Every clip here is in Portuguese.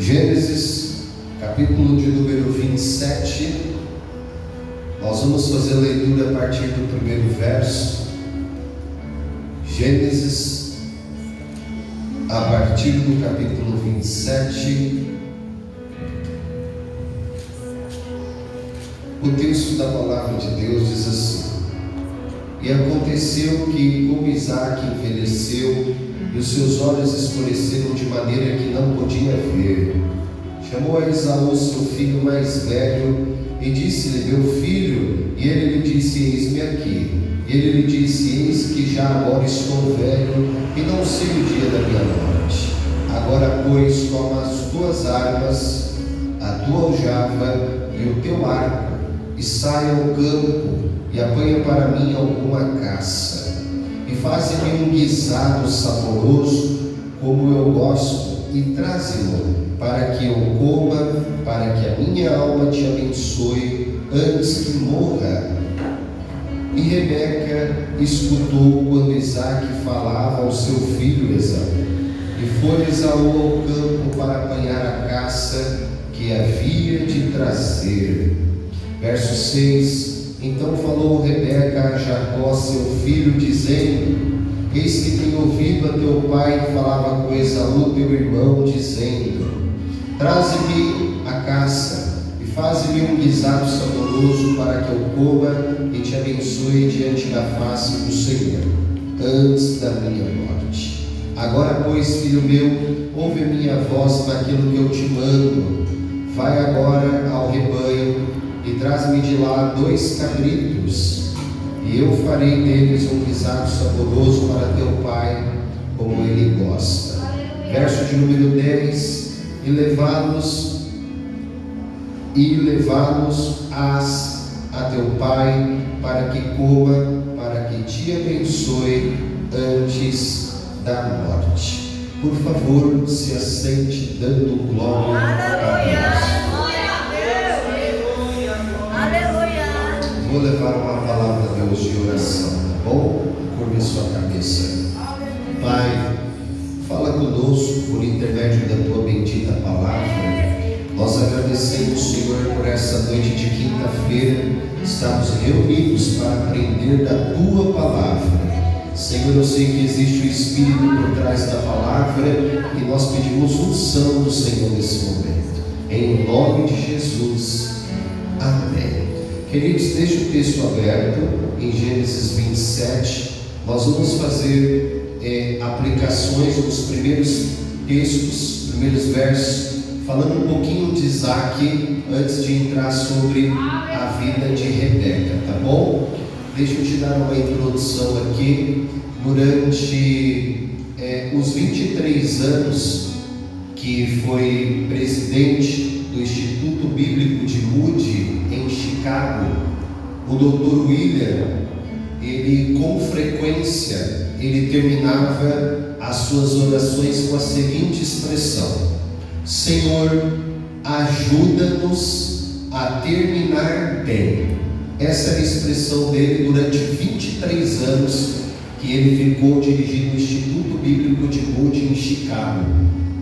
Gênesis, capítulo de número 27, nós vamos fazer a leitura a partir do primeiro verso. Gênesis, a partir do capítulo 27, o texto da palavra de Deus diz assim: E aconteceu que, como Isaque envelheceu, e os seus olhos escureceram de maneira que não podia ver, chamou a Esaú, seu filho mais velho, e disse-lhe: Meu filho. E ele lhe disse: Eis-me aqui. E ele lhe disse: Eis que já agora estou velho, e não sei o dia da minha morte. Agora, pois, toma as tuas armas, a tua aljava e o teu arco, e sai ao campo, e apanha para mim alguma caça, e faze-me um guisado saboroso, como eu gosto, e traze-mo, para que eu coma, para que a minha alma te abençoe, antes que morra. E Rebeca escutou quando Isaque falava ao seu filho Esaú. E foi Esaú ao campo para apanhar a caça que havia de trazer. Verso 6: Então falou Rebeca a Jacó, seu filho, dizendo: Eis que tenho ouvido a teu pai que falava com Esaú, teu irmão, dizendo: Traze-me a caça, e faze-me um guisado saboroso, para que eu coma e te abençoe diante da face do Senhor, antes da minha morte. Agora, pois, filho meu, ouve a minha voz naquilo que eu te mando. Vai agora ao rebanho e traz-me de lá 2 cabritos, e eu farei deles um guisado saboroso para teu pai, como ele gosta. Verso de número 10: E levá-los a teu pai, para que coma, para que te abençoe antes da morte. Por favor, se assente dando glória a Deus. Vou levar uma palavra a Deus de oração, tá bom? Curve sua cabeça. Pai, fala conosco por intermédio da tua bendita palavra. Nós agradecemos, Senhor, por essa noite de quinta-feira. Estamos reunidos para aprender da tua palavra. Senhor, eu sei que existe o Espírito por trás da palavra, e nós pedimos unção do Senhor nesse momento. Em nome de Jesus. Amém. Queridos, deixe o texto aberto em Gênesis 27. Nós vamos fazer aplicações nos primeiros textos, primeiros versos, falando um pouquinho de Isaque, antes de entrar sobre a vida de Rebeca, tá bom? Deixa eu te dar uma introdução aqui. Durante os 23 anos que foi presidente do Instituto Bíblico de Moody, em Chicago, o Dr. William, ele com frequência, ele terminava as suas orações com a seguinte expressão: Senhor, ajuda-nos a terminar bem. Essa era a expressão dele durante 23 anos que ele ficou dirigindo o Instituto Bíblico de Moody em Chicago.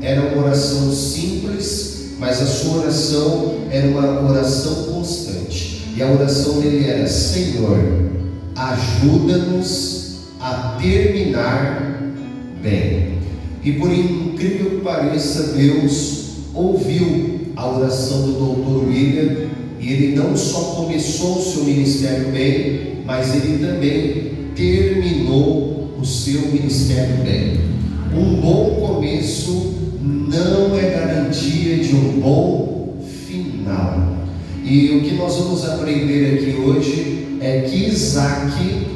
Era uma oração simples, mas a sua oração era uma oração constante. E a oração dele era: Senhor, ajuda-nos a terminar bem. E por incrível que pareça, Deus ouviu a oração do Dr. William, e ele não só começou o seu ministério bem, mas ele também terminou o seu ministério bem. Um bom começo não é garantia de um bom final. E o que nós vamos aprender aqui hoje é que Isaque,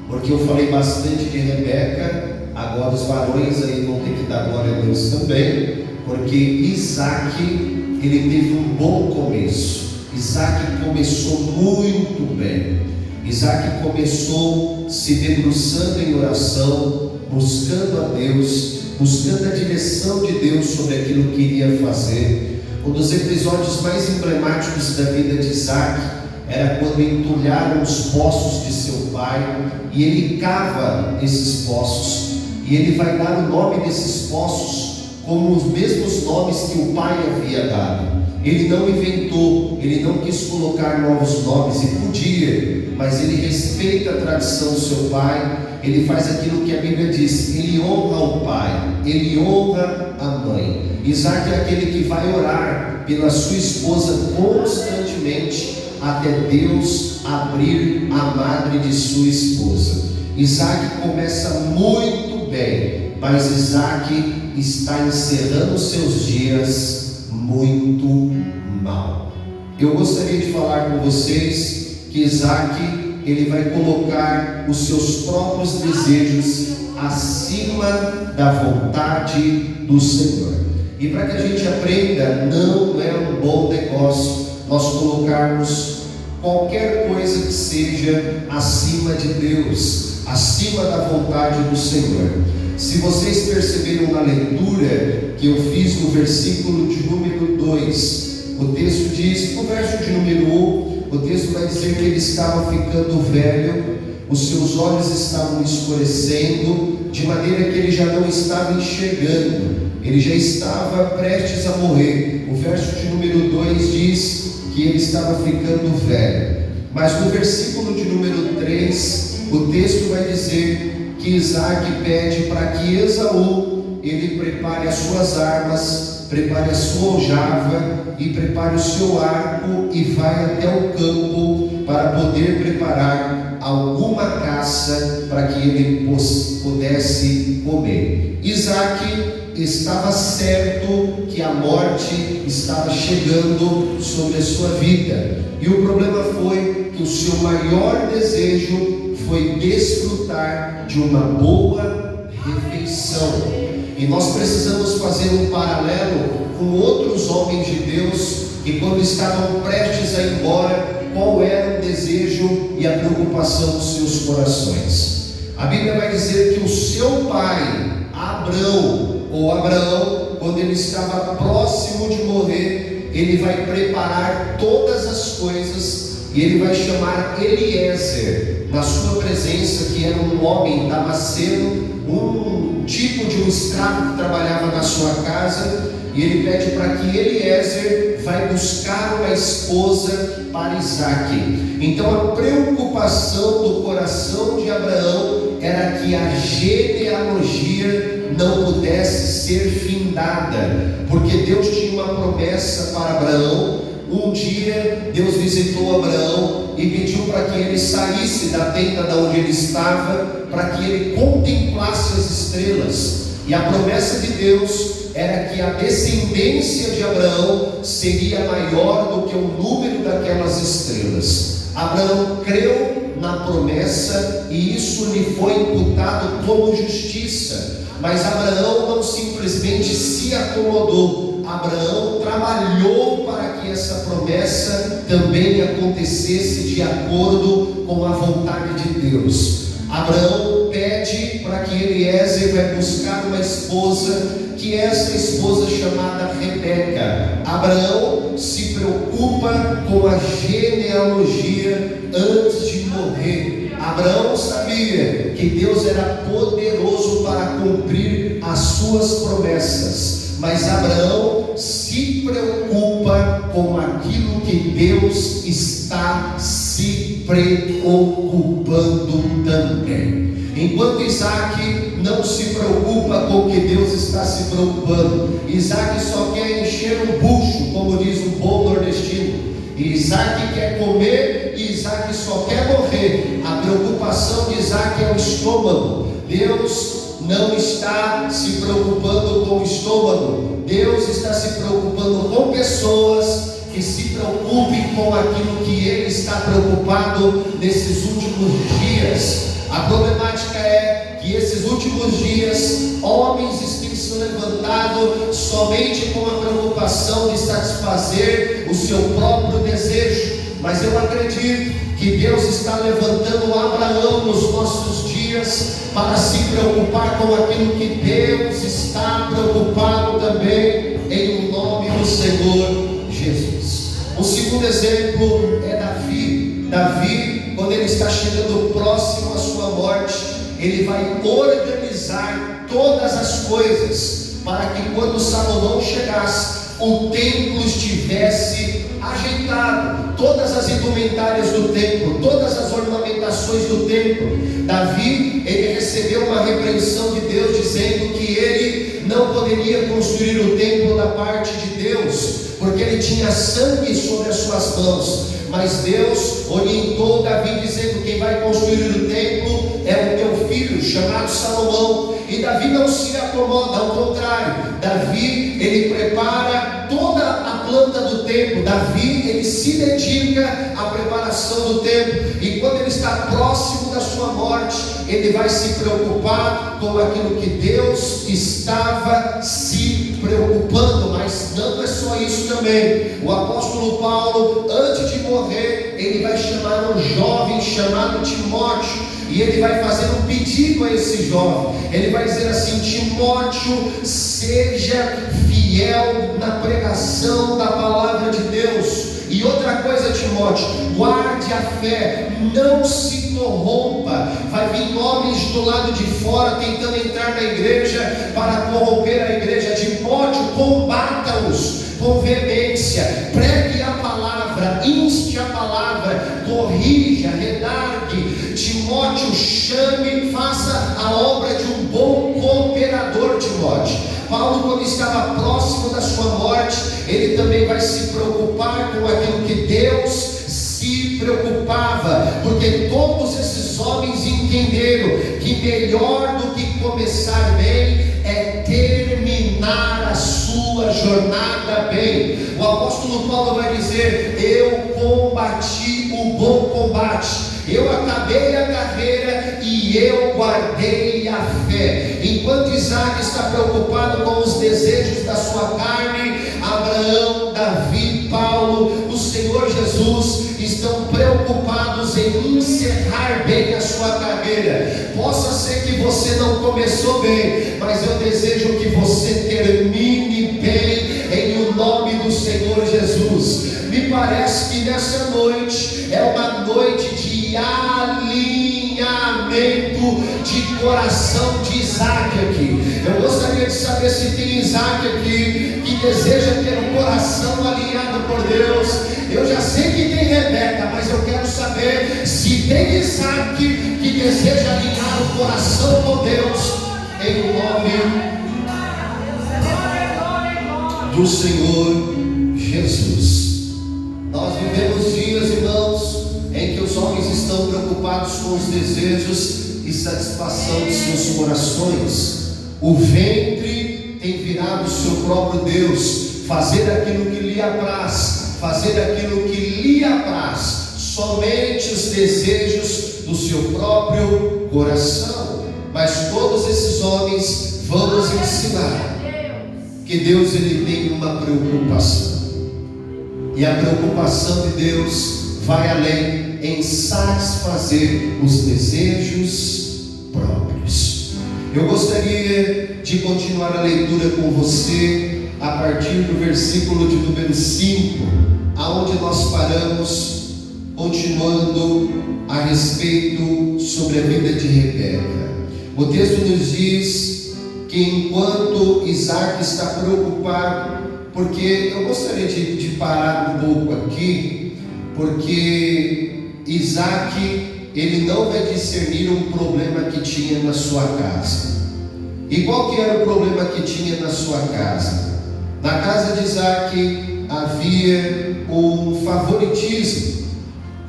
porque eu falei bastante de Rebeca, agora os varões aí vão ter que dar glória a Deus também, porque Isaque, ele teve um bom começo. Isaque começou muito bem. Isaque começou se debruçando em oração, buscando a Deus, buscando a direção de Deus sobre aquilo que iria fazer. Um dos episódios mais emblemáticos da vida de Isaque era quando entulharam os poços de seu pai, e ele cava esses poços, e ele vai dar o nome desses poços como os mesmos nomes que o pai havia dado. Ele não inventou, ele não quis colocar novos nomes, e podia, mas ele respeita a tradição do seu pai. Ele faz aquilo que a Bíblia diz: ele honra o pai, ele honra a mãe. Isaac é aquele que vai orar pela sua esposa constantemente, até Deus abrir a madre de sua esposa. Isaac começa muito bem, mas Isaac está encerrando seus dias muito mal. Eu gostaria de falar com vocês que Isaac, ele vai colocar os seus próprios desejos acima da vontade do Senhor. E para que a gente aprenda, não é um bom negócio nós colocarmos qualquer coisa que seja acima de Deus, acima da vontade do Senhor. Se vocês perceberam na leitura que eu fiz no versículo de número 2, o texto diz, no verso de número 1, o texto vai dizer que ele estava ficando velho, os seus olhos estavam escurecendo, de maneira que ele já não estava enxergando, ele já estava prestes a morrer. O verso de número 2 diz que ele estava ficando velho. Mas no versículo de número 3, o texto vai dizer que Isaac pede para que Esaú, ele prepare as suas armas, prepare a sua aljava e prepare o seu arco e vai até o campo para poder preparar alguma caça para que ele pudesse comer. Isaac estava certo que a morte estava chegando sobre a sua vida, e o problema foi que o seu maior desejo foi desfrutar de uma boa refeição. E nós precisamos fazer um paralelo com outros homens de Deus que, quando estavam prestes a ir embora, qual era o desejo e a preocupação dos seus corações? A Bíblia vai dizer que o seu pai Abraão, quando ele estava próximo de morrer, ele vai preparar todas as coisas e ele vai chamar Eliezer na sua presença, que era um homem damasceno, um tipo de um escravo que trabalhava na sua casa, e ele pede para que Eliezer vai buscar uma esposa para Isaac. Então a preocupação do coração de Abraão era que a genealogia não pudesse ser findada, porque Deus tinha uma promessa para Abraão. Um dia Deus visitou Abraão e pediu para que ele saísse da tenda de onde ele estava, para que ele contemplasse as estrelas. E a promessa de Deus era que a descendência de Abraão seria maior do que o número daquelas estrelas. Abraão creu na promessa e isso lhe foi imputado como justiça. Mas Abraão não simplesmente se acomodou. Abraão trabalhou para que essa promessa também acontecesse de acordo com a vontade de Deus. Abraão pede para que Eliezer vai buscar uma esposa, que é essa esposa chamada Rebeca. Abraão se preocupa com a genealogia antes de morrer. Abraão sabia que Deus era poderoso para cumprir as suas promessas, mas Abraão se preocupa com aquilo que Deus está se preocupando também. Enquanto Isaac não se preocupa com o que Deus está se preocupando, Isaac só quer encher o bucho, como diz o bom nordestino. Isaac quer comer e Isaac só quer morrer. A preocupação de Isaac é o estômago. Deus não está se preocupando com o estômago. Deus está se preocupando com pessoas que se preocupem com aquilo que Ele está preocupado nesses últimos dias. A problemática é que esses últimos dias, homens têm se levantado somente com a preocupação de satisfazer o seu próprio desejo. Mas eu acredito que Deus está levantando Abraão nos nossos dias para se preocupar com aquilo que Deus está preocupado também, em nome do Senhor Jesus. O segundo exemplo é Davi. Davi, quando ele está chegando próximo à sua morte, ele vai organizar todas as coisas para que quando Salomão chegasse, o templo estivesse ajeitado, todas as indumentárias do templo, todas as ornamentações do templo. Davi, ele recebeu uma repreensão de Deus, dizendo que ele não poderia construir o templo da parte de Deus, porque ele tinha sangue sobre as suas mãos. Mas Deus orientou Davi, dizendo: quem vai construir o templo é o teu filho, chamado Salomão. E Davi não se acomoda, ao contrário, Davi, ele prepara toda a planta do templo. Davi, ele se dedica à preparação do templo, e quando ele está próximo da sua morte, ele vai se preocupar com aquilo que Deus estava se preocupando. Mas não é só isso também. O apóstolo Paulo, antes de morrer, ele vai chamar um jovem chamado Timóteo, e ele vai fazer um pedido a esse jovem. Ele vai dizer assim: Timóteo, seja fiel na pregação da palavra de Deus. E outra coisa, Timóteo, guarde a fé, não se corrompa. Vai vir homens do lado de fora tentando entrar na igreja para corromper a igreja. Timóteo, combata-os com veemência, pregue a palavra, inste a palavra, corrija, redargue. Timóteo, chame, faça a obra de um bom cooperador. Timóteo, Paulo, quando estava próximo da sua morte, ele também vai se preocupar com aquilo que Deus se preocupava, porque todos esses homens entenderam que melhor do que começar bem é terminar a sua jornada bem. O apóstolo Paulo vai dizer: eu combati o bom combate, eu acabei a carreira e eu guardei a fé. Enquanto Isaac está preocupado com os desejos da sua carne, Abraão, Davi, Paulo, o Senhor Jesus estão preocupados em encerrar bem a sua carreira. Possa ser que você não começou bem, mas eu desejo que você termine bem em o nome do Senhor Jesus. Me parece que nessa noite é uma noite de alinhamento de coração de Isaac aqui. Eu gostaria de saber se tem Isaac aqui que deseja ter um coração alinhado por Deus. Eu já sei que tem Rebeca, mas eu quero saber se tem Isaac que deseja alinhar o coração com Deus, em nome do Senhor Jesus. Nós vivemos dias, irmãos, em que os homens estão preocupados com os desejos e satisfação de seus corações. O ventre tem virado o seu próprio Deus, fazer aquilo que lhe apraz, fazer aquilo que lhe apraz, somente os desejos do seu próprio coração. Mas todos esses homens vão nos ensinar que Deus, ele tem uma preocupação, e a preocupação de Deus vai além em satisfazer os desejos próprios. Eu gostaria de continuar a leitura com você a partir do versículo de número 5, aonde nós paramos, continuando a respeito sobre a vida de Rebeca. O texto nos diz que enquanto Isaac está preocupado, porque eu gostaria de parar um pouco aqui, porque Isaac, ele não vai discernir um problema que tinha na sua casa. E qual que era o problema que tinha na sua casa? Na casa de Isaac havia um favoritismo,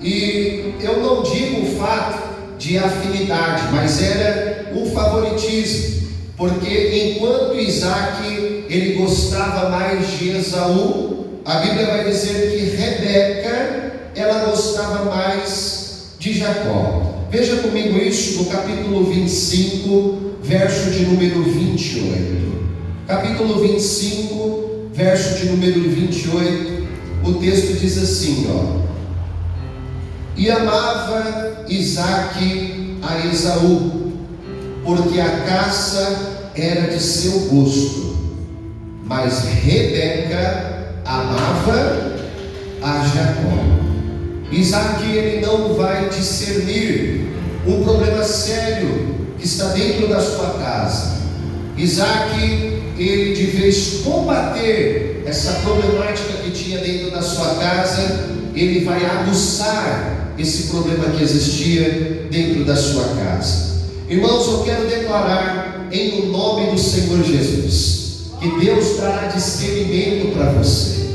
e eu não digo o fato de afinidade, mas era um favoritismo, porque enquanto Isaac, ele gostava mais de Esaú, a Bíblia vai dizer que Rebeca, ela gostava mais de Jacó. Veja comigo isso no capítulo 25, verso de número 28. Capítulo 25, verso de número 28, o texto diz assim, E amava Isaque a Esaú, porque a caça era de seu gosto, mas Rebeca amava a Jacó. Isaque, ele não vai discernir um problema sério que está dentro da sua casa. Isaque, ele de vez combater essa problemática que tinha dentro da sua casa, ele vai aguçar esse problema que existia dentro da sua casa. Irmãos, eu quero declarar em nome do Senhor Jesus, que Deus dará discernimento para você.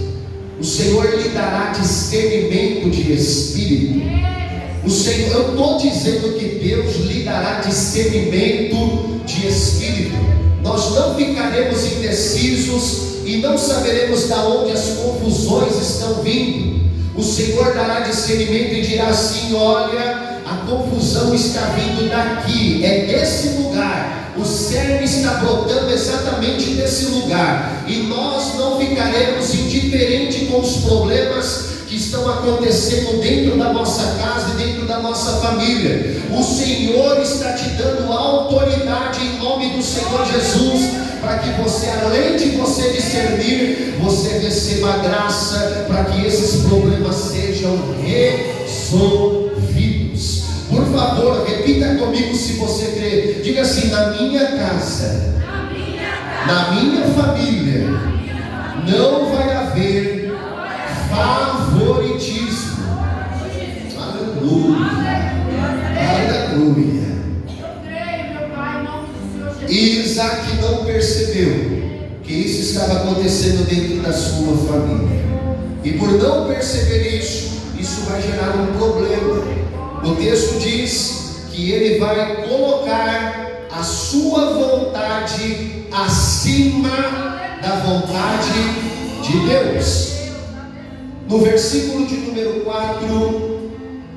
O Senhor lhe dará discernimento de espírito. O Senhor, eu estou dizendo que Deus lhe dará discernimento de espírito. Nós não ficaremos indecisos e não saberemos de onde as confusões estão vindo. O Senhor dará discernimento e dirá assim: olha, a confusão está vindo daqui, é desse lugar, o cerne está brotando exatamente desse lugar, e nós não ficaremos indiferentes com os problemas que estão acontecendo dentro da nossa casa e dentro da nossa família. O Senhor está te dando autoridade em nome do Senhor Jesus, para que você, além de você discernir, você receba a graça para que esses problemas sejam resolvidos. Por favor, repita comigo se você crê. Diga assim: na minha casa, na minha família, não vai haver favoritismo. Aleluia, aleluia. Isaac não percebeu que isso estava acontecendo dentro da sua família, e por não perceber isso vai gerar um problema. O texto diz que ele vai colocar a sua vontade acima da vontade de Deus. No versículo de número 4,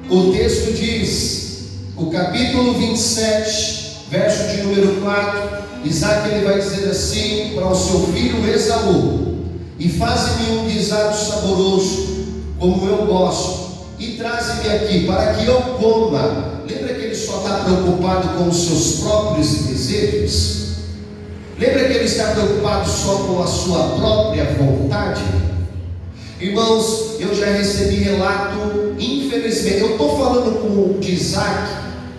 o texto diz, o capítulo 27, verso de número 4, Isaac ele vai dizer assim para o seu filho Esaú: e faze-me um guisado saboroso, como eu gosto, e traze-me aqui, para que eu coma. Lembra que ele só está preocupado com os seus próprios desejos? Lembra que ele está preocupado só com a sua própria vontade? Irmãos, eu já recebi relato, infelizmente, eu estou falando com o de Isaac,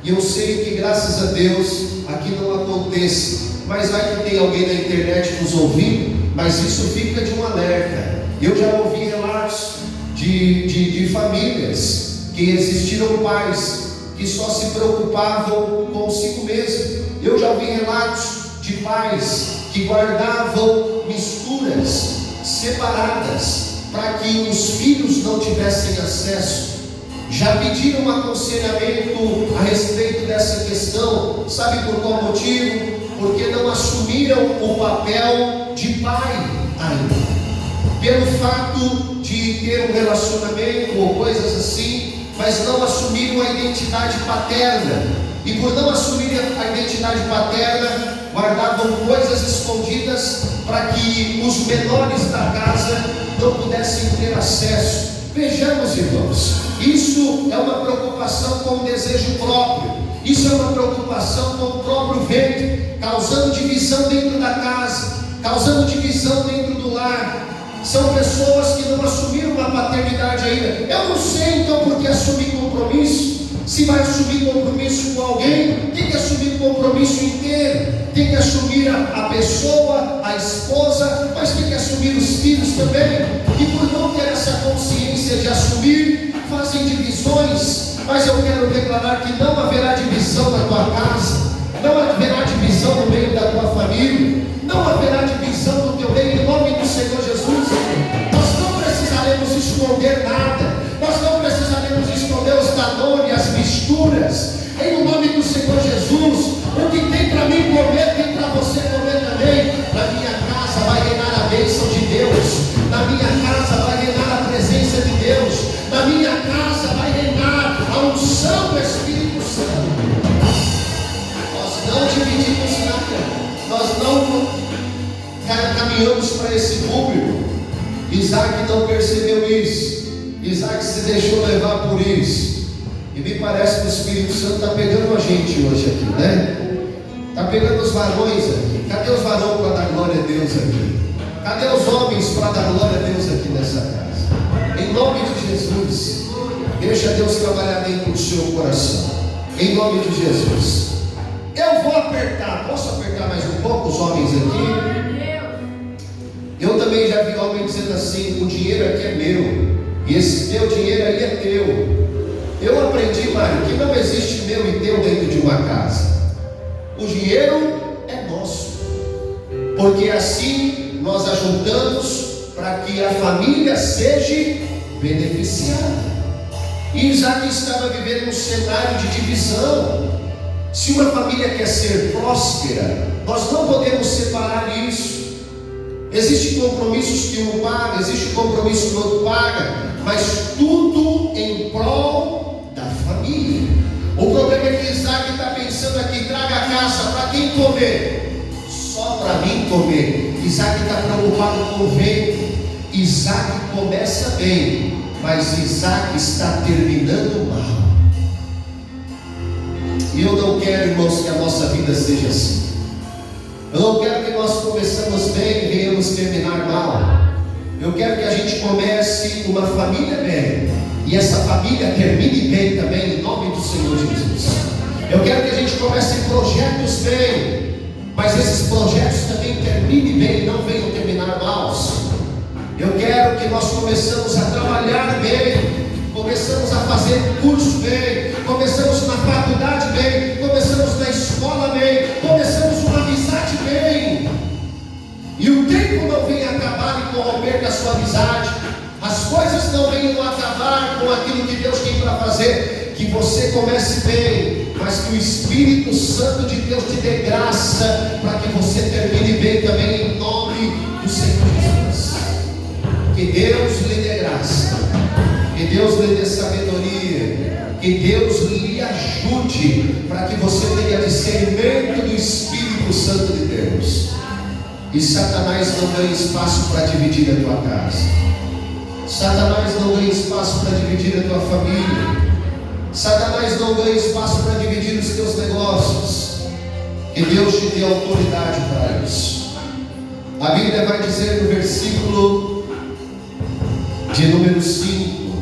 e eu sei que graças a Deus aqui não acontece, mas vai que tem alguém na internet nos ouvindo, mas isso fica de um alerta. Eu já ouvi relatos de famílias que existiram pais que só se preocupavam consigo mesmo. Eu já ouvi relatos de pais que guardavam misturas separadas para que os filhos não tivessem acesso. Já pediram um aconselhamento a respeito dessa questão. Sabe por qual motivo? Porque não assumiram o papel de pai ainda. Pelo fato de ter um relacionamento ou coisas assim, mas não assumiram a identidade paterna. E por não assumir a identidade paterna, guardavam coisas escondidas para que os menores da casa não pudessem ter acesso. Vejamos, irmãos, isso é uma preocupação com o desejo próprio. Isso é uma preocupação com o próprio ventre, causando divisão dentro da casa, causando divisão dentro do lar. São pessoas que não assumiram uma paternidade ainda. Eu não sei então por que assumir compromisso. Se vai assumir compromisso com alguém, tem que assumir o compromisso inteiro. Tem que assumir a pessoa, a esposa, mas tem que assumir os filhos também. E por não ter essa consciência de assumir, fazem divisões. Mas eu quero declarar que não haverá divisão na tua casa, não haverá divisão no meio da tua família, não haverá divisão no teu meio, em nome do Senhor Jesus. Nós não precisaremos esconder nada, nós não precisaremos esconder os Danone, as misturas, em nome do Senhor Jesus. O que tem para mim comer, tem para você comer também. Na minha casa vai reinar a bênção de Deus, na minha casa vai reinar a presença de Deus, na minha casa vai reinar a unção do Espírito Santo. Nós não dividimos nada, nós não caminhamos para esse público. Isaac não percebeu isso, Isaac se deixou levar por isso. E me parece que o Espírito Santo está pegando a gente hoje aqui, né? Está pegando os varões aqui. Cadê os varões para dar glória a Deus aqui? Cadê os homens para dar glória a Deus aqui nessa casa? Em nome de Jesus, deixa Deus trabalhar dentro do seu coração. Em nome de Jesus. Eu vou apertar, posso apertar mais um pouco os homens aqui? é meu, e esse teu dinheiro aí é teu. Eu aprendi, Mário, que não existe meu e teu dentro de uma casa. O dinheiro é nosso, porque assim nós ajuntamos para que a família seja beneficiada. E Isaac estava vivendo um cenário de divisão. Se uma família quer ser próspera, nós não podemos separar isso. Existem compromissos que um paga, existe compromisso que o outro paga, mas tudo em prol da família. O problema é que Isaac está pensando aqui: traga a casa, para quem comer? Só para mim comer. Isaac está preocupado com o vento. Isaac começa bem, mas Isaac está terminando mal. E eu não quero, irmãos, que a nossa vida seja assim. Eu não quero que nós começamos bem e venhamos terminar mal. Eu quero que a gente comece uma família bem, e essa família termine bem também, em nome do Senhor Jesus. Eu quero que a gente comece projetos bem, mas esses projetos também terminem bem e não venham terminar maus. Eu quero que nós começamos a trabalhar bem, começamos a fazer curso bem, começamos na faculdade bem, começamos na escola bem, começamos uma amizade bem, e o tempo não vem acabar e corromper com a sua amizade, as coisas não venham acabar com aquilo que Deus tem para fazer. Que você comece bem, mas que o Espírito Santo de Deus te dê graça para que você termine bem também, em nome do Senhor Jesus. Que Deus lhe dê graça, que Deus lhe dê sabedoria, que Deus lhe ajude para que você tenha discernimento do Espírito Santo de Deus. E Satanás não ganha espaço para dividir a tua casa. Satanás não ganha espaço para dividir a tua família. Satanás não ganha espaço para dividir os teus negócios. Que Deus te dê autoridade para isso. A Bíblia vai dizer no versículo de número 5,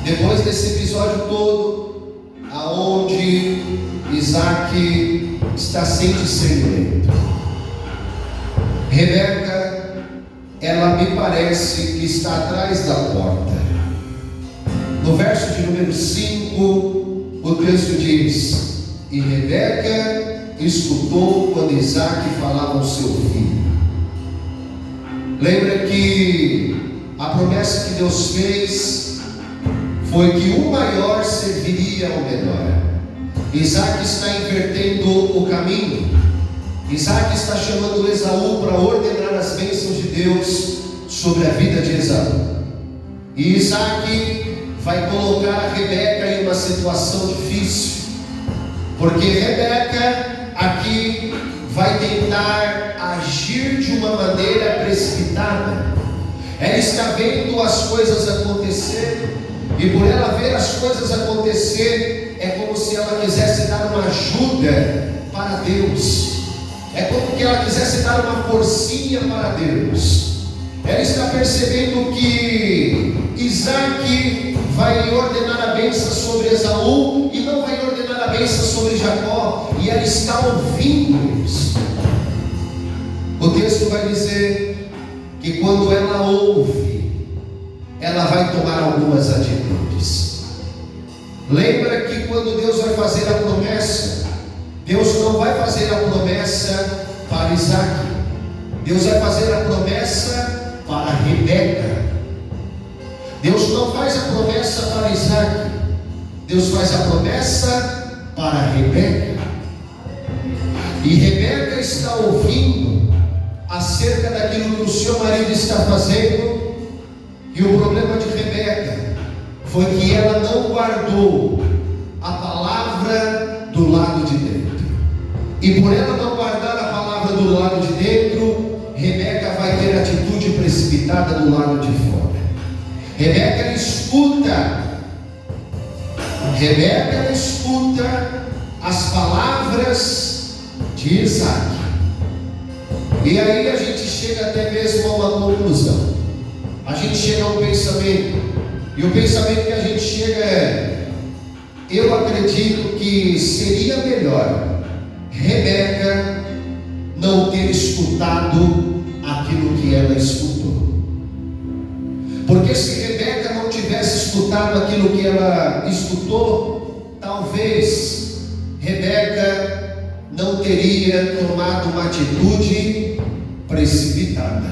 depois desse episódio todo, aonde Isaac está sem discernimento, Rebeca, ela me parece que está atrás da porta. No verso de número 5, o texto diz: e Rebeca escutou quando Isaac falava ao seu filho. Lembra que a promessa que Deus fez foi que o maior serviria ao menor. Isaac está invertendo o caminho. Isaac está chamando Esaú para ordenar as bênçãos de Deus sobre a vida de Esaú. E Isaac vai colocar a Rebeca em uma situação difícil, porque Rebeca aqui vai tentar agir de uma maneira precipitada. Ela está vendo as coisas acontecer, e por ela ver as coisas acontecer, é como se ela quisesse dar uma ajuda para Deus, é como que ela quisesse dar uma forcinha para Deus. Ela está percebendo que Isaac vai ordenar a bênção sobre Esaú e não vai ordenar a bênção sobre Jacó, e ela está ouvindo isso. O texto vai dizer que quando ela ouve, ela vai tomar algumas atitudes. Lembra que quando Deus vai fazer a promessa, Deus não vai fazer a promessa para Isaac, Deus vai fazer a promessa para Rebeca. Deus não faz a promessa para Isaac, Deus faz a promessa para Rebeca. E Rebeca está ouvindo acerca daquilo que o seu marido está fazendo. E o problema de Rebeca foi que ela não guardou a palavra do lado de dentro. E por ela não guardar a palavra do lado de dentro, Rebeca vai ter atitude precipitada do lado de fora. Rebeca escuta as palavras de Isaac. E aí a gente chega até mesmo a uma conclusão. A gente chega a um pensamento. E o pensamento que a gente chega é: eu acredito que seria melhor Rebeca não ter escutado aquilo que ela escutou. Porque se escutado aquilo que ela escutou, talvez Rebeca não teria tomado uma atitude precipitada.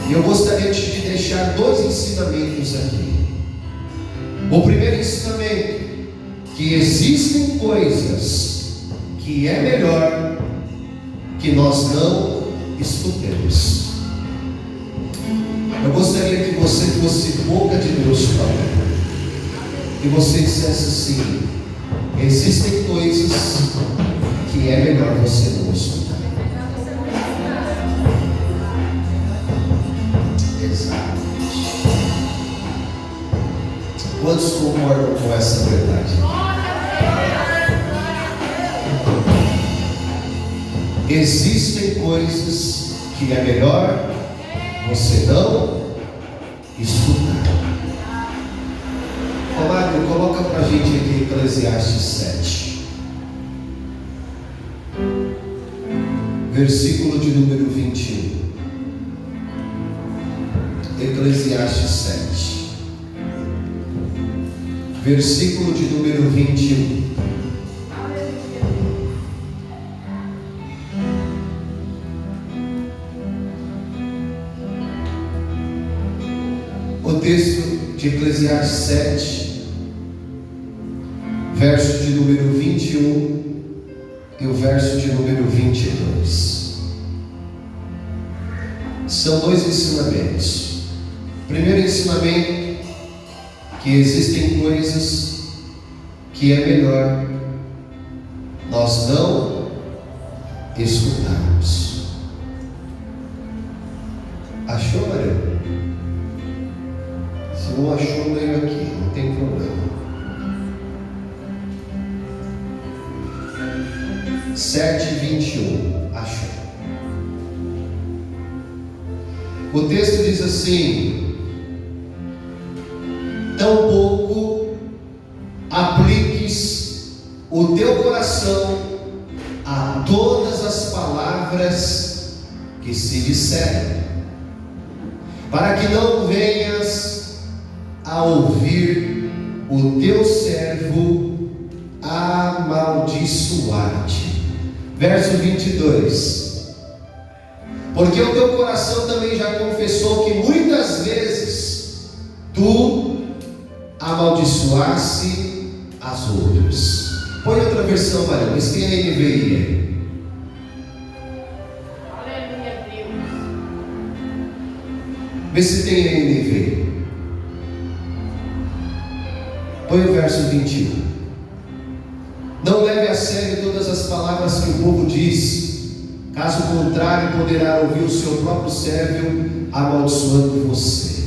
E eu gostaria de te deixar dois ensinamentos aqui. O primeiro ensinamento, que existem coisas que é melhor que nós não escutemos. Eu gostaria que você fosse boca de Deus falando, que você dissesse assim: existem coisas que é melhor você não escutar. Exatamente. Quantos concordam com essa verdade? Existem coisas que é melhor você não escutar. Ô Mário, coloca pra gente aqui Eclesiastes 7, versículo de número 21. Eclesiastes 7, versículo de número 21. O texto de Eclesiastes 7, verso de número 21 e o verso de número 22. São dois ensinamentos. Primeiro ensinamento, que existem coisas que é melhor nós não escutarmos. Achou, Maria? Se não achou, leio aqui, não tem problema. 7:21. Achou? O texto diz assim: tampouco apliques o teu coração a todas as palavras que se disserem, para que não venhas a ouvir o teu servo amaldiçoar-te. Verso 22. Porque o teu coração também já confessou que muitas vezes tu amaldiçoasse as outras. Põe outra versão, Maria, mas tem a NVI aí. Aleluia, Deus. Vê se tem a NVI. Põe o verso 21. Não leve a sério todas as palavras que o povo diz, caso contrário poderá ouvir o seu próprio servo amaldiçoando você.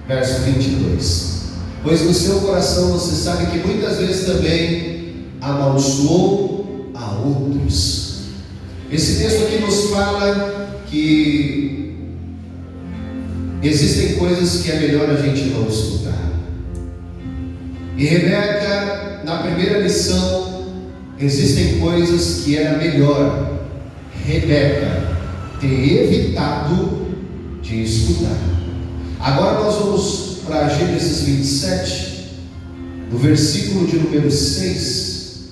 Verso 22. Pois no seu coração você sabe que muitas vezes também amaldiçoou a outros. Esse texto aqui nos fala que existem coisas que é melhor a gente não escutar. E Rebeca, na primeira lição, existem coisas que era melhor Rebeca ter evitado de escutar. Agora nós vamos para Gênesis 27, no versículo de número 6,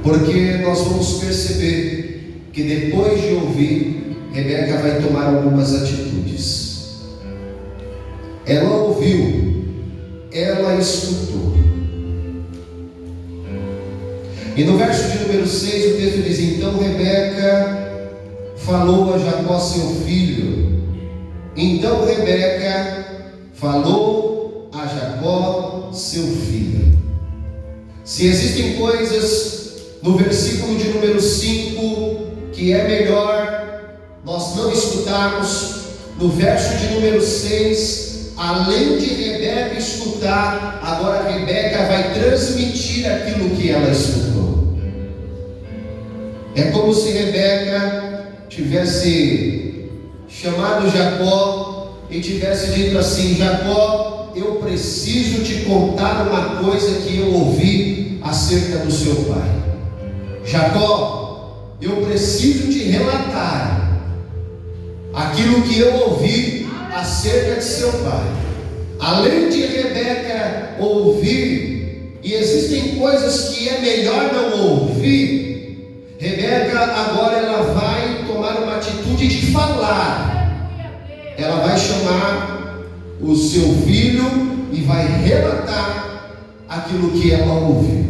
porque nós vamos perceber que depois de ouvir, Rebeca vai tomar algumas atitudes. Ela ouviu, ela escutou. E no verso de número 6 o texto diz: então Rebeca falou a Jacó seu filho. Então Rebeca falou a Jacó seu filho. Se existem coisas no versículo de número 5 que é melhor nós não escutarmos, no verso de número 6, além de Rebeca escutar, agora Rebeca vai transmitir aquilo que ela escutou. É como se Rebeca tivesse chamado Jacó e tivesse dito assim: Jacó, eu preciso te contar uma coisa que eu ouvi acerca do seu pai. Jacó, eu preciso te relatar aquilo que eu ouvi acerca de seu pai. Além de Rebeca ouvir, e existem coisas que é melhor não ouvir, Rebeca agora ela vai tomar uma atitude de falar. Ela vai chamar o seu filho e vai relatar aquilo que ela ouviu.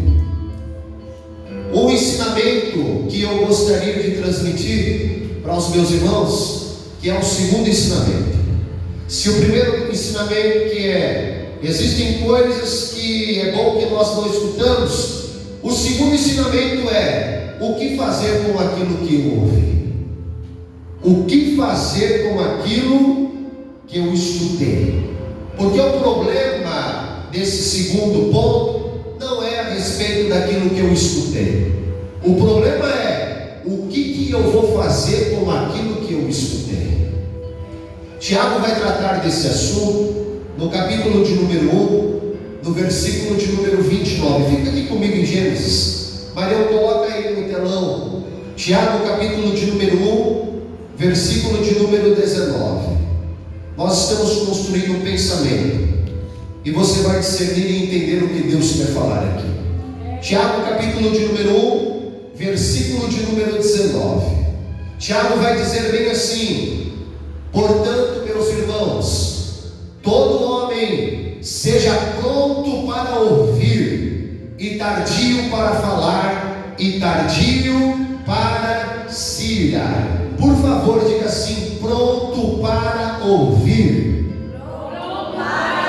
Um ensinamento que eu gostaria de transmitir para os meus irmãos, que é o segundo ensinamento. Se o primeiro ensinamento que existem coisas que é bom que nós não escutamos, o segundo ensinamento é o que fazer com aquilo que eu ouvi. O que fazer com aquilo que eu escutei. Porque o problema desse segundo ponto não é a respeito daquilo que eu escutei. O problema é o que eu vou fazer com aquilo que eu escutei. Tiago vai tratar desse assunto no capítulo de número 1, no versículo de número 29. Fica aqui comigo em Gênesis. Marião, coloca aí no telão. Tiago, capítulo de número 1, versículo de número 19. Nós estamos construindo um pensamento, e você vai discernir e entender o que Deus quer falar aqui. Tiago, capítulo de número 1, versículo de número 19. Tiago vai dizer bem assim: portanto, meus irmãos, todo homem seja pronto para ouvir, e tardio para falar, e tardio para se irar. Por favor, diga assim: pronto para ouvir.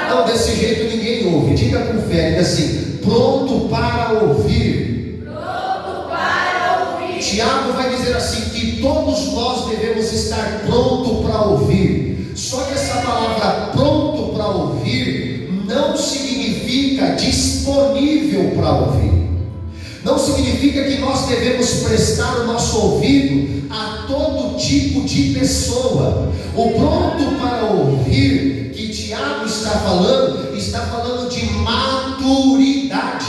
Não, desse jeito ninguém ouve. Diga com fé, diga assim: pronto para ouvir. Pronto para ouvir. Tiago vai dizer assim, que todos nós devemos estar pronto para ouvir. Só que essa palavra pronto para ouvir não significa disponível para ouvir. Não significa que nós devemos prestar o nosso ouvido a todo tipo de pessoa. O pronto para ouvir que Tiago está falando de maturidade.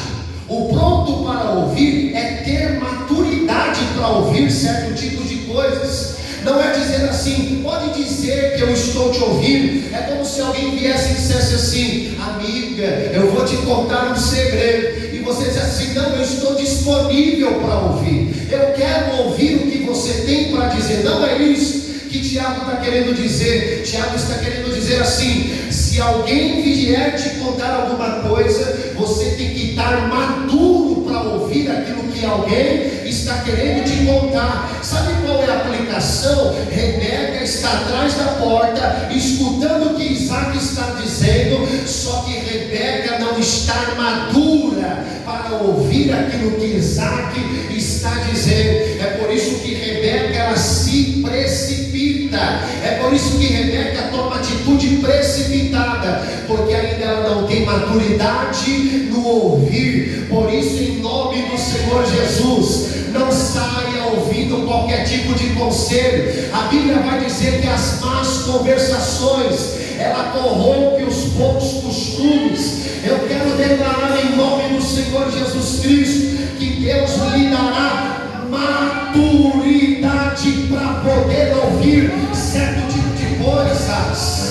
O pronto para ouvir é ter maturidade para ouvir certo tipo de coisas. Não é dizer assim: pode dizer que eu estou te ouvindo. É como se alguém viesse e dissesse assim: amiga, eu vou te contar um segredo. E você dissesse assim: não, eu estou disponível para ouvir. Eu quero ouvir o que você tem para dizer. Não é isso que Tiago está querendo dizer. Tiago está querendo dizer assim: se alguém vier te contar alguma coisa, você tem que estar maduro para ouvir aquilo que alguém está querendo te contar. Sabe qual é a aplicação? Rebeca está atrás da porta, escutando o que Isaac está dizendo, só que Rebeca não está madura para ouvir aquilo que Isaac está dizendo. É por isso que Rebeca ela se precipita. É por isso que Rebeca toma atitude precipitada, porque ainda ela não tem maturidade no ouvir. Por isso, em nome do Senhor Jesus, não saia ouvindo qualquer tipo de conselho. A Bíblia vai dizer que as más conversações ela corrompe os bons costumes. Eu quero declarar em nome do Senhor Jesus Cristo que Deus lhe dará maturidade para poder ouvir certo tipo de coisas.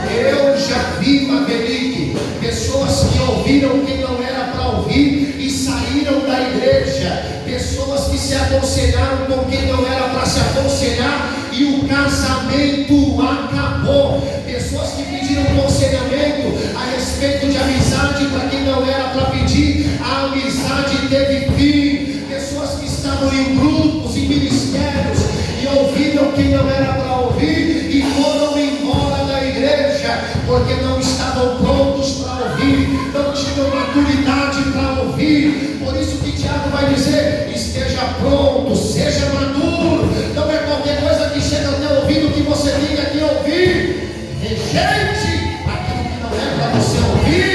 Eu já vi, Maverick, pessoas que ouviram quem não era para ouvir e saíram da igreja. Pessoas que se aconselharam com quem não era para se aconselhar e o casamento acabou. Pessoas que pediram aconselhamento a respeito de amizade para quem não era para pedir, a amizade teve fim. Pessoas que estavam em grupos, em ministérios e ouviram quem não era para ouvir e foram embora da igreja porque não estavam prontos para ouvir, não tinham maturidade para ouvir. Por isso que Tiago vai dizer: esteja pronto, seja maduro. Não é qualquer coisa que chega ao teu ouvido que você tenha que ouvir. Rejeite aquilo que não é para você ouvir.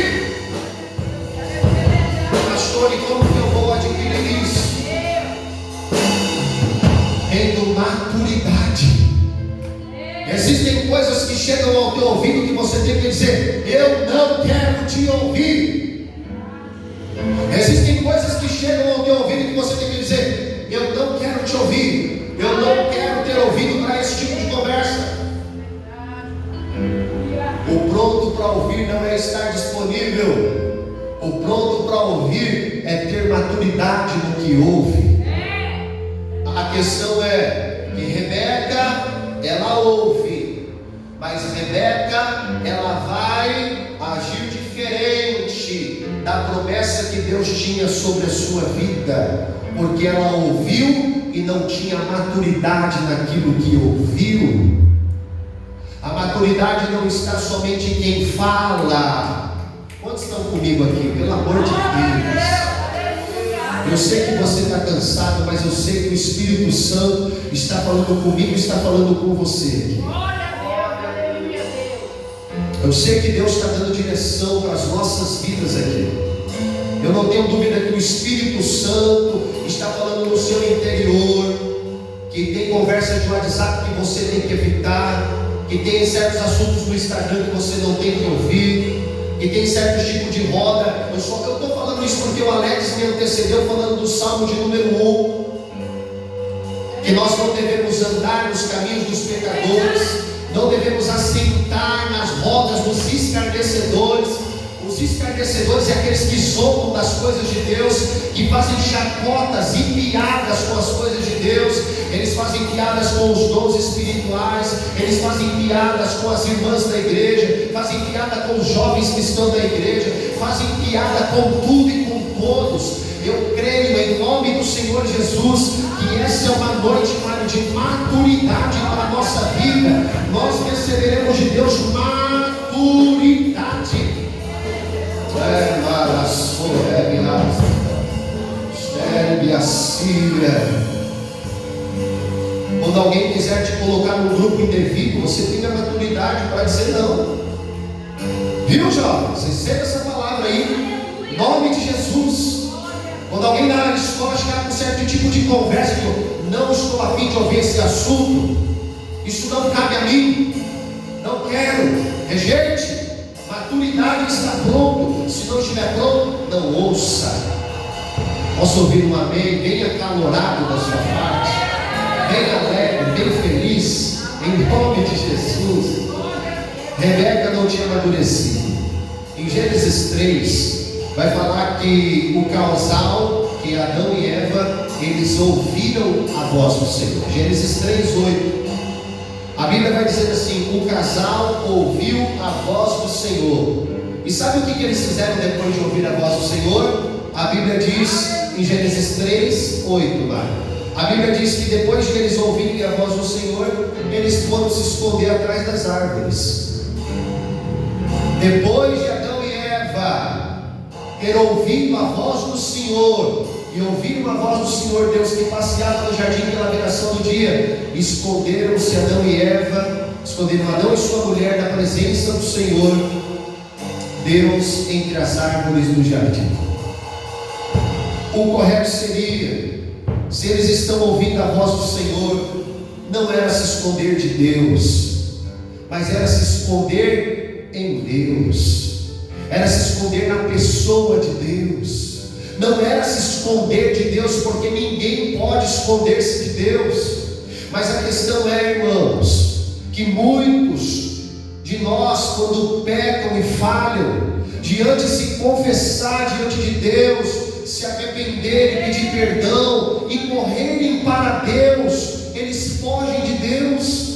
Pastor, e como que eu vou adquirir isso? Tendo maturidade. Existem coisas que chegam ao teu ouvido que você tem que dizer: eu não quero te ouvir. Existem coisas que chegam ao teu ouvido que você tem que dizer: eu não quero te ouvir. Eu não quero ter ouvido para esse tipo de conversa. O que ouve. A questão é que Rebeca, ela ouve, mas Rebeca, ela vai agir diferente da promessa que Deus tinha sobre a sua vida, porque ela ouviu e não tinha maturidade naquilo que ouviu. A maturidade não está somente em quem fala. Quantos estão comigo aqui? Pelo amor de Deus. Eu sei que você está cansado, mas eu sei que o Espírito Santo está falando comigo, está falando com você. Eu sei que Deus está dando direção para as nossas vidas aqui. Eu não tenho dúvida que o Espírito Santo está falando no seu interior, que tem conversa de WhatsApp que você tem que evitar, que tem certos assuntos no Instagram que você não tem que ouvir, que tem certos tipos de roda. Eu estou falando isso porque o Alex me antecedeu falando do Salmo de número 1, que nós não devemos andar nos caminhos dos pecadores, não devemos assentar nas rodas dos escarnecedores. Os escarnecedores é aqueles que zombam das coisas de Deus, que fazem chacotas e piadas com as coisas de Deus. Eles fazem piadas com os dons espirituais, eles fazem piadas com as irmãs da igreja, fazem piada com os jovens que estão na igreja, fazem piada com tudo e com todos. Eu creio em nome do Senhor Jesus que essa é uma noite de maturidade para a nossa vida. Nós receberemos de Deus maturidade. Quando alguém quiser te colocar num grupo indevido, você tem a maturidade para dizer não. Viu, jovem? Você segue essa palavra aí, em nome de Jesus. Quando alguém na escola chegar com certo tipo de conversa, eu não estou a fim de ouvir esse assunto, isso não cabe a mim, não quero, rejeite. Maturidade está pronto. Se não estiver pronto, não ouça. Posso ouvir um amém bem acalorado da sua parte, bem alegre, bem feliz, em nome de Jesus. Rebeca não tinha amadurecido. Em Gênesis 3 vai falar que o casal, que é Adão e Eva, eles ouviram a voz do Senhor. Gênesis 3:8. A Bíblia vai dizer assim: o casal ouviu a voz do Senhor. E sabe o que eles fizeram depois de ouvir a voz do Senhor? A Bíblia diz em Gênesis 3:8 lá. A Bíblia diz que depois de eles ouvirem a voz do Senhor, eles foram se esconder atrás das árvores. Depois de Adão e Eva ter ouvido a voz do Senhor, e ouviram a voz do Senhor Deus que passeava no jardim pela viração do dia, esconderam-se Adão e Eva, esconderam Adão e sua mulher da presença do Senhor Deus entre as árvores do jardim. O correto seria, se eles estão ouvindo a voz do Senhor, não era se esconder de Deus, mas era se esconder em Deus, era se esconder na pessoa de Deus. Não era se esconder de Deus, porque ninguém pode esconder-se de Deus. Mas a questão é, irmãos, que muitos de nós, quando pecam e falham, diante de se confessar diante de Deus, se arrependerem, pedir perdão e correrem para Deus, eles fogem de Deus.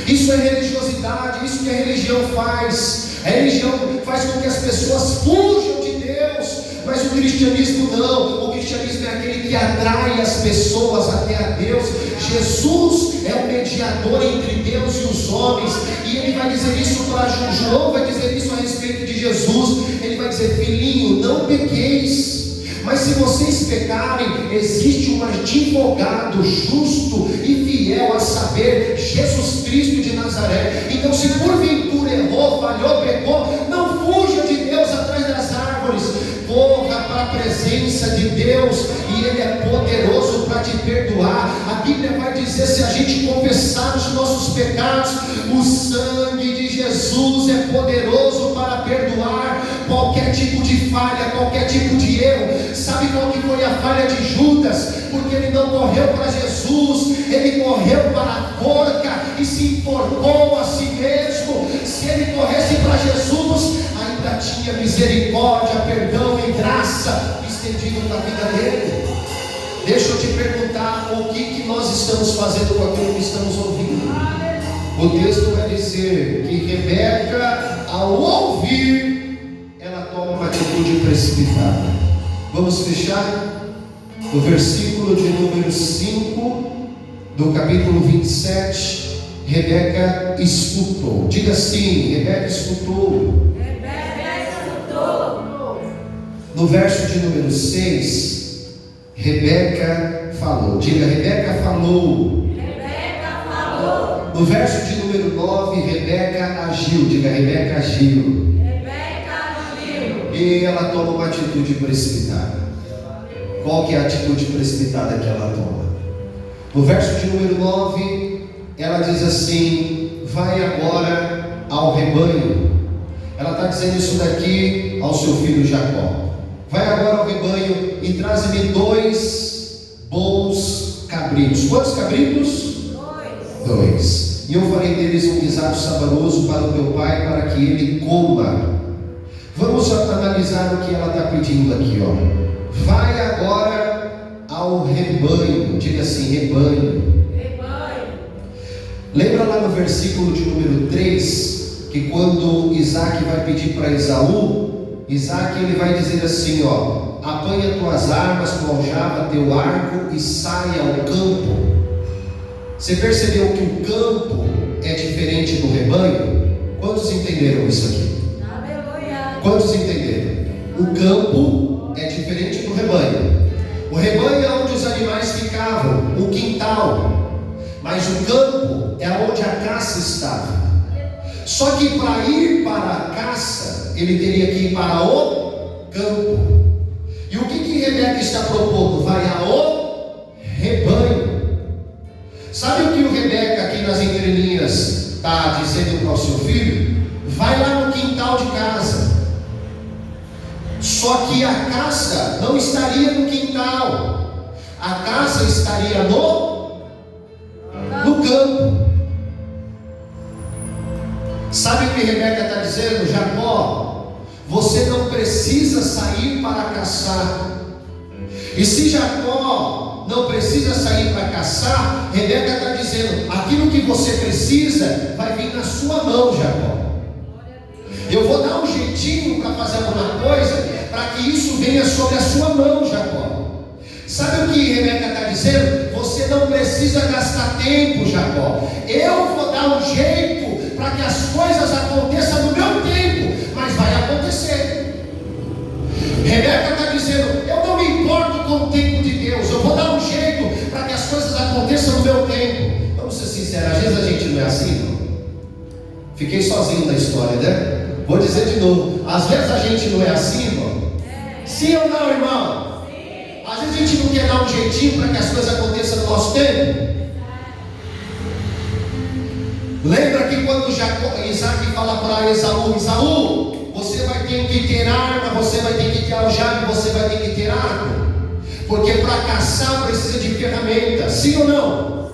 Isso é religiosidade, isso que a religião faz. A religião faz com que as pessoas fujam de Deus. Mas o cristianismo não. O cristianismo é aquele que atrai as pessoas até a Deus. Jesus é o mediador entre Deus e os homens. E ele vai dizer isso para João, vai dizer isso a respeito de Jesus. Ele vai dizer: filhinho, não pequeis. Mas se vocês pecarem, existe um advogado justo e fiel, a saber, Jesus Cristo de Nazaré. Então, se porventura errou, falhou, pecou, não fuja de Deus atrás das árvores. Corra para a presença de Deus, e Ele é poderoso para te perdoar. A Bíblia vai dizer: se a gente confessar os nossos pecados, o sangue de Jesus é poderoso para perdoar qualquer tipo de falha, qualquer tipo de erro. Sabe qual que foi a falha de Judas? Porque ele não correu para Jesus, ele correu para a forca e se enforcou a si mesmo. Se ele corresse para Jesus, ainda tinha misericórdia, perdão e graça estendido na vida dele. estamos fazendo com aquilo que estamos ouvindo. O texto vai dizer que Rebeca, ao ouvir, ela toma uma atitude precipitada. Vamos fechar no versículo de número 5 do capítulo 27. Rebeca escutou. Diga assim: Rebeca escutou. Rebeca escutou. No verso de número 6, Rebeca falou. Diga: Rebeca falou. Rebeca falou. No verso de número 9, Rebeca agiu. Diga: Rebeca agiu. Rebeca agiu. E ela toma uma atitude precipitada. Qual que é a atitude precipitada que ela toma? No verso de número 9, ela diz assim: vai agora ao rebanho. Ela está dizendo isso daqui ao seu filho Jacó. Vai agora ao rebanho e traze-me 2 bons cabritos. Quantos cabritos? 2. E eu farei deles um guisado saboroso para o teu pai, para que ele coma. Vamos analisar o que ela está pedindo aqui, ó. Vai agora ao rebanho. Diga assim: rebanho. Rebanho. Lembra lá no versículo de número 3, que quando Isaac vai pedir para Esaú, Isaac ele vai dizer assim, ó: apanha tuas armas, tua aljava, teu arco e saia ao campo. Você percebeu que o campo é diferente do rebanho? Quantos entenderam isso aqui? Aleluia. Quantos entenderam? O campo é diferente do rebanho. O rebanho é onde os animais ficavam, o quintal. Mas o campo é onde a caça estava. Só que para ir para a caça, ele teria que ir para o campo. E o que Rebeca está propondo? Vai ao rebanho. Sabe o que o Rebeca aqui nas entrelinhas está dizendo para o seu filho? Vai lá no quintal de casa. Só que a caça não estaria no quintal. A caça estaria no campo. Sabe o que Rebeca está dizendo? Jacó, você não precisa sair para caçar. E se Jacó não precisa sair para caçar, Rebeca está dizendo: aquilo que você precisa vai vir na sua mão, Jacó. Eu vou dar um jeitinho para fazer alguma coisa para que isso venha sobre a sua mão, Jacó. Sabe o que Rebeca está dizendo? Você não precisa gastar tempo, Jacó. Eu vou dar um jeito para que as coisas aconteçam no meu tempo, mas vai acontecer. Rebeca está dizendo: eu não me importo com o tempo de Deus, eu vou dar um jeito para que as coisas aconteçam no meu tempo. Vamos ser sinceros, às vezes a gente não é assim, não? Fiquei sozinho na história, né? Vou dizer de novo, às vezes a gente não é assim, irmão? Sim ou não, irmão? Sim. Às vezes a gente não quer dar um jeitinho para que as coisas aconteçam no nosso tempo. Lembra que quando Isaac fala para Esaú: Esaú, você vai ter que ter arma, você vai ter que ter aljava, você vai ter que ter arco. Porque para caçar precisa de ferramenta, sim ou não?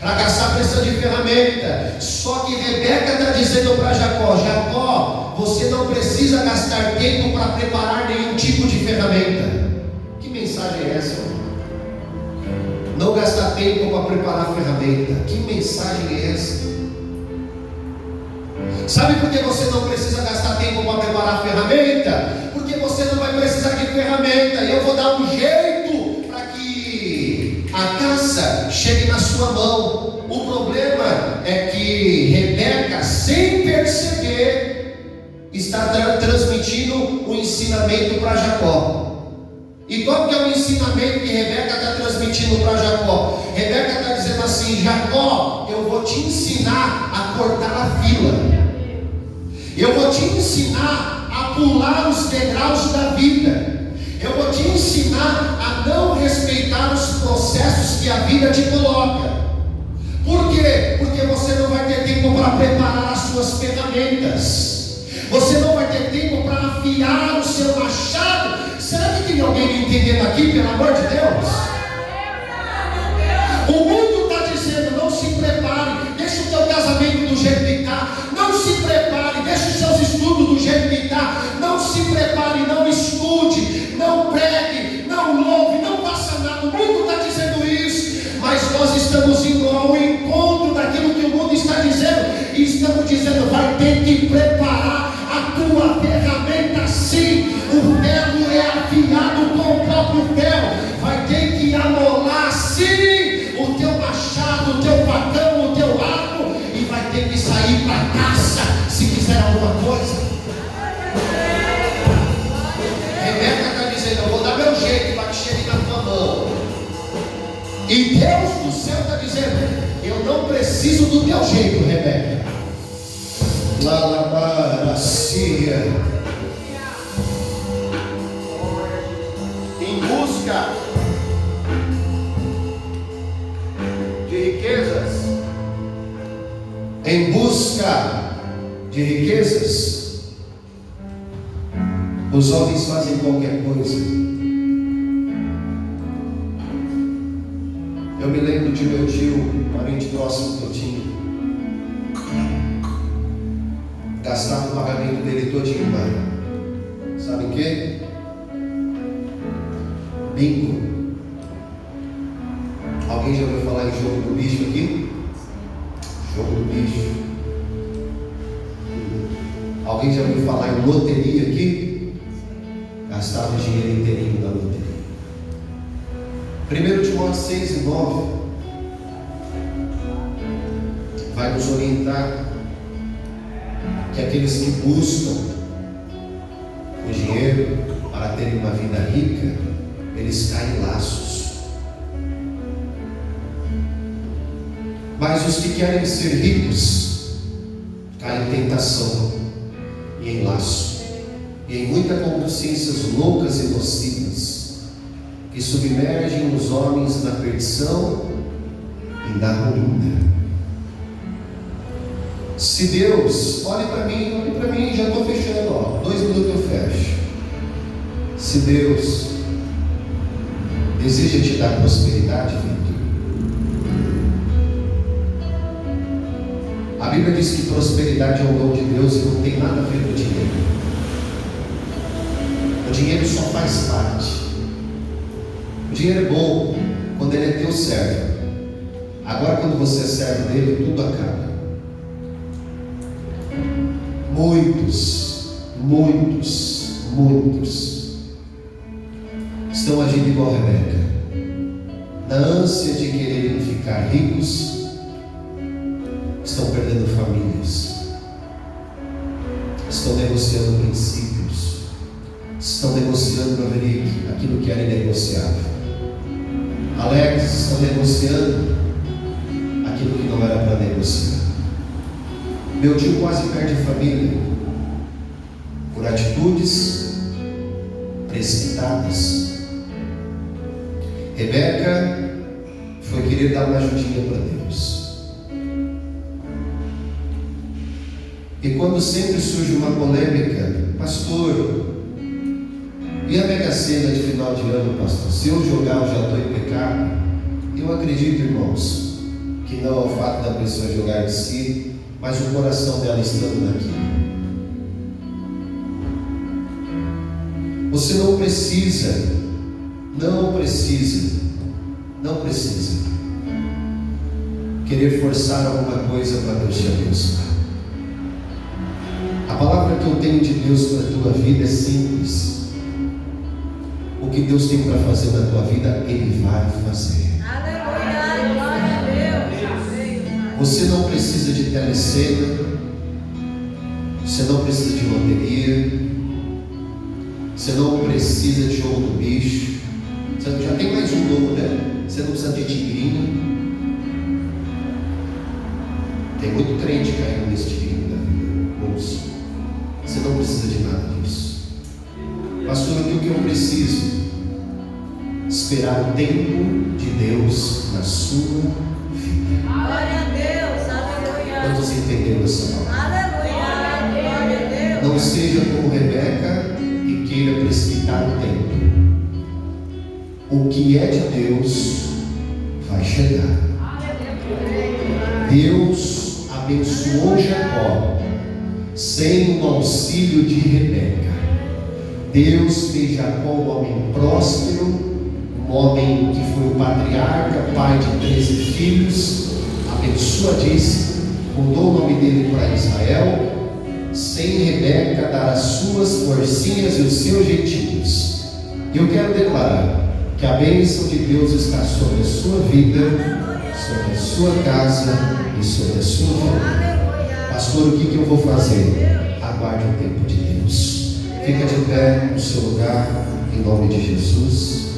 Para caçar precisa de ferramenta. Só que Rebeca está dizendo para Jacó: Jacó, você não precisa gastar tempo para preparar nenhum tipo de ferramenta. Que mensagem é essa? Não gastar tempo para preparar ferramenta. Que mensagem é essa? Sabe por que você não precisa gastar tempo para preparar ferramenta? Porque você não vai precisar de ferramenta. E eu vou dar um jeito para que a caça chegue na sua mão. O problema é que Rebeca, sem perceber, está transmitindo um ensinamento para Jacó. E qual que é o ensinamento que Rebeca está transmitindo para Jacó? Rebeca está dizendo assim: Jacó, eu vou te ensinar a cortar a fila. Eu vou te ensinar a pular os degraus da vida. Eu vou te ensinar a não respeitar os processos que a vida te coloca. Por quê? Porque você não vai ter tempo para preparar as suas ferramentas. Você não vai ter tempo para afiar o seu machado. Será que tem alguém me entendendo aqui, pelo amor de Deus? O mundo está dizendo: não se prepare, deixa o teu casamento do jeito que está. Não se prepare, deixa os seus estudos do jeito que está. Não se prepare, não estude, não pregue, não louve, não faça nada. O mundo está dizendo isso, mas nós estamos estamos dizendo, vai ter que preparar a tua ferramenta sim. O ferro é afiado com o próprio ferro. Vai ter que amolar sim o teu machado, o teu facão, o teu arco, e vai ter que sair para caça se quiser alguma coisa. Rebeca está dizendo, eu vou dar meu jeito para que chegue na tua mão. E Deus do céu está dizendo, eu não preciso do teu jeito, Rebeca. Lalabaracia. Em busca de riquezas. Em busca de riquezas, os homens fazem qualquer coisa. Eu me lembro de meu tio, parente próximo que eu tinha, gastava o pagamento dele todinho, mano. Sabe o quê? Bingo. Alguém já ouviu falar em jogo do bicho aqui? Jogo do bicho. Alguém já ouviu falar em loteria aqui? Gastava o dinheiro inteirinho da loteria. 1 Timóteo 6:9 vai nos orientar que aqueles que buscam o dinheiro para terem uma vida rica, eles caem em laços. Mas os que querem ser ricos caem em tentação e em laço, e em muitas consciências loucas e nocivas, que submergem os homens na perdição e na ruína. Se Deus, olhe para mim, já estou fechando, ó, 2 minutos eu fecho. Se Deus deseja te dar prosperidade, Victor, a Bíblia diz que prosperidade é um dom de Deus e não tem nada a ver com o dinheiro. O dinheiro só faz parte. O dinheiro é bom quando ele é teu servo. Agora, quando você é servo dele, tudo acaba. Muitos estão agindo igual a Rebeca, na ânsia de quererem ficar ricos, estão perdendo famílias, estão negociando princípios, estão negociando aquilo que era inegociável. Alegres estão negociando aquilo que não era para negociar. Meu tio quase perde a família por atitudes precipitadas. Rebeca foi querer dar uma ajudinha para Deus. E quando sempre surge uma polêmica, pastor, e a Mega Sena de final de ano, pastor? Se eu jogar, eu já estou em pecado? Eu acredito, irmãos, que não é o fato da pessoa jogar em si, mas o coração dela estando naquilo. Você não precisa querer forçar alguma coisa para Deus te abençoar. A palavra que eu tenho de Deus para a tua vida é simples. O que Deus tem para fazer na tua vida, Ele vai fazer. Aleluia, glória a Deus. Você não precisa de telecena, você não precisa de loteria, você não precisa de jogo do bicho. Você já tem mais um novo, né? Você não precisa de tigrinho. Tem muito crente caindo nesse tigrinho da vida. Moço, você não precisa de nada disso. Pastor, o que eu preciso? Esperar o tempo de Deus na sua vida. Glória a Deus, aleluia. Quantos entenderam essa palavra? Aleluia, glória a Deus. Não seja como Rebeca e queira precipitar o tempo. O que é de Deus vai chegar. Deus abençoou Jacó sem o auxílio de Rebeca. Deus fez Jacó um homem próspero, um homem que foi o patriarca, pai de 13 filhos, abençoadíssimo, mudou o nome dele para Israel, sem Rebeca dar as suas forcinhas e os seus jeitinhos. E eu quero declarar que a bênção de Deus está sobre a sua vida, sobre a sua casa e sobre a sua família. Pastor, o que eu vou fazer? Aguarde o tempo de Deus. Fica de pé no seu lugar, em nome de Jesus.